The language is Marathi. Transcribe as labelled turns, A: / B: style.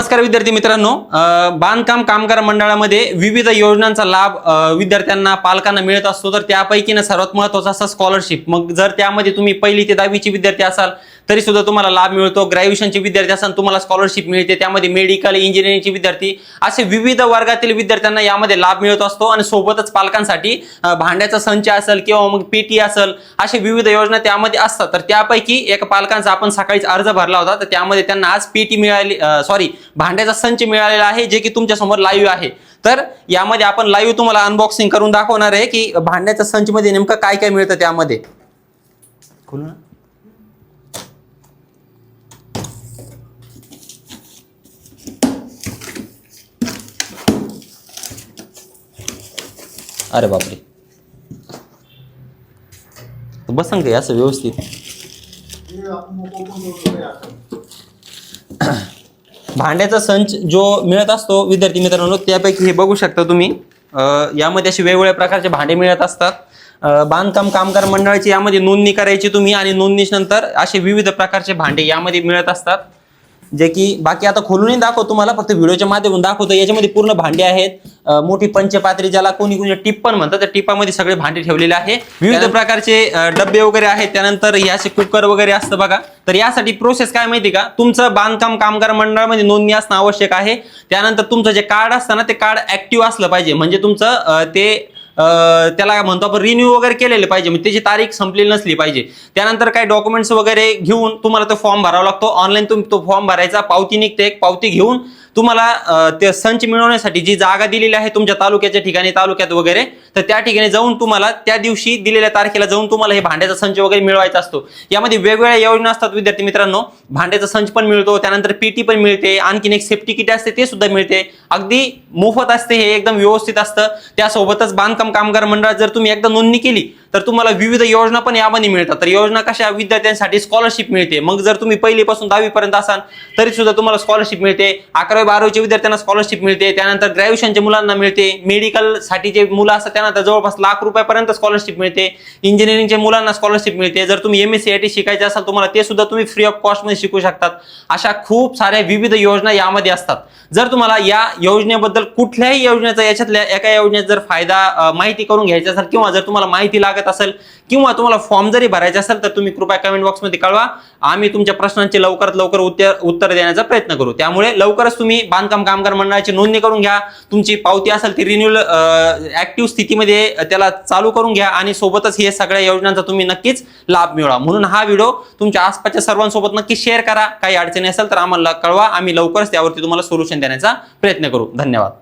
A: नमस्कार विद्यार्थी मित्रांनो, बांधकाम कामगार मंडळामध्ये विविध योजनांचा लाभ विद्यार्थ्यांना पालकांना मिळत असतो. तर त्यापैकी ना सर्वात महत्त्वाचा असा स्कॉलरशिप. मग जर त्यामध्ये तुम्ही 1ली ते 10वीचे विद्यार्थी असाल तरी सुद्धा तुम्हाला लाभ मिळतो. ग्रॅज्युएशनचे विद्यार्थी असाल तुम्हाला स्कॉलरशिप मिळते. त्यामध्ये मेडिकल इंजिनिअरिंगचे विद्यार्थी असे विविध वर्गातील विद्यार्थ्यांना यामध्ये लाभ मिळत असतो. आणि सोबतच पालकांसाठी भांड्याचा संच असेल किंवा मग पेटी असेल असे विविध योजना त्यामध्ये असतात. तर त्यापैकी एका पालकांचा आपण सकाळीच अर्ज भरला होता, तर त्यामध्ये त्यांना आज पेटी मिळाली, भांड्याचा संच मिळालेला आहे, जे की तुमच्या समोर लाईव्ह आहे. तर यामध्ये आपण लाईव्ह तुम्हाला अनबॉक्सिंग करून दाखवणार आहे की भांड्याच्या संच मध्ये नेमकं काय काय मिळतं. त्यामध्ये खोलू ना. अरे बापरे, बसन काय असं व्यवस्थित. भांड्याचा संच जो मिळत असतो विद्यार्थी मित्रांनो, त्यापैकी हे बघू शकता तुम्ही. यामध्ये असे वेगवेगळ्या प्रकारचे भांडे मिळत असतात. बांधकाम कामगार मंडळाची यामध्ये नोंदणी करायची तुम्ही, आणि नोंदणीनंतर असे विविध प्रकारचे भांडे यामध्ये मिळत असतात, जे की बाकी आता खोलूनही दाखवतो तुम्हाला, फक्त व्हिडिओच्या माध्यमातून दाखवतो. याच्यामध्ये पूर्ण भांडे आहेत. मोठी पंचपात्री, ज्याला कोणी कोणी टिप पण म्हणतात, त्या टिपामध्ये सगळे भांडे ठेवलेले आहे. विविध प्रकारचे डब्बे वगैरे आहेत. त्यानंतर हे असे कुकर वगैरे असतं बघा. तर यासाठी प्रोसेस काय माहिती का, तुमचं बांधकाम कामगार मंडळामध्ये नोंदणी असणं आवश्यक आहे. त्यानंतर तुमचं जे कार्ड असतं ना, ते कार्ड ऍक्टिव्ह असलं पाहिजे. म्हणजे तुमचं त्याला म्हणतो आपण रिन्यू वगैरे केलेले पाहिजे, म्हणजे त्याची तारीख संपलेली नसली पाहिजे. त्यानंतर काही डॉक्युमेंट्स वगैरे घेऊन तुम्हाला तो फॉर्म भरावा लागतो. ऑनलाईन तुम्ही तो फॉर्म भरायचा, पावती निघते, एक पावती घेऊन तुम्हाला ते संच मिळवण्यासाठी जी जागा दिलेली आहे तुमच्या तालुक्याच्या ठिकाणी, तालुक्यात वगैरे, तर त्या ठिकाणी जाऊन तुम्हाला त्या दिवशी दिलेल्या तारखेला जाऊन तुम्हाला हे भांड्याचा संच वगैरे मिळवायचा असतो. यामध्ये वेगवेगळ्या योजना असतात विद्यार्थी मित्रांनो. भांड्याचा संच पण मिळतो, त्यानंतर पेटी पण मिळते, आणखीन एक सेफ्टी किट असते ते सुद्धा मिळते. अगदी मोफत असते, हे एकदम व्यवस्थित असतं. त्यासोबतच बांधकाम कामगार मंडळात जर तुम्ही एकदा नोंदणी केली तर तुम्हाला विविध योजना पण यामध्ये मिळतात. तर योजना कशा, विद्यार्थ्यांसाठी स्कॉलरशिप मिळते. मग जर तुम्ही 1ली पासून 10वी पर्यंत असाल तरी सुद्धा तुम्हाला स्कॉलरशिप मिळते. 11वी 12वीच्या विद्यार्थ्यांना स्कॉलरशिप मिळते. त्यानंतर ग्रॅज्युएशनच्या मुलांना मिळते. मेडिकल साठी जे मुलं असतात त्यांना तर जवळपास ₹1,00,000 स्कॉलरशिप मिळते. इंजिनिअरिंगच्या मुलांना स्कॉलरशिप मिळते. जर तुम्ही MSc शिकायचे असाल तुम्हाला ते सुद्धा तुम्ही फ्री ऑफ कॉस्ट मध्ये शिकू शकतात. अशा खूप साऱ्या विविध योजना यामध्ये असतात. जर तुम्हाला या योजनेबद्दल कुठल्याही योजनेचा, याच्यातल्या एका योजनेचा जर फायदा माहिती करून घ्यायचा असेल, किंवा जर तुम्हाला माहिती लागत असेल, किंवा तुम्हाला फॉर्म जरी भरायचा असेल, तर तुम्ही कृपया कमेंट बॉक्समध्ये कळवा. आम्ही तुमच्या प्रश्नांचे लवकरात लवकर उत्तर देण्याचा प्रयत्न करू. त्यामुळे लवकरच तुम्ही बांधकाम कामगार मंडळाची नोंदणी करून घ्या. तुमची पावती असेल ती रिन्यूअल ऍक्टिव्ह स्थितीमध्ये त्याला चालू करून घ्या, आणि सोबतच हे सगळ्या योजनांचा तुम्ही नक्कीच लाभ मिळवा. म्हणून हा व्हिडिओ तुमच्या आसपासच्या सर्वांसोबत नक्की शेअर करा. काही अडचणी असेल तर आम्हाला कळवा. आम्ही लवकरच त्यावरती तुम्हाला सोल्युशन देण्याचा प्रयत्न करू. धन्यवाद.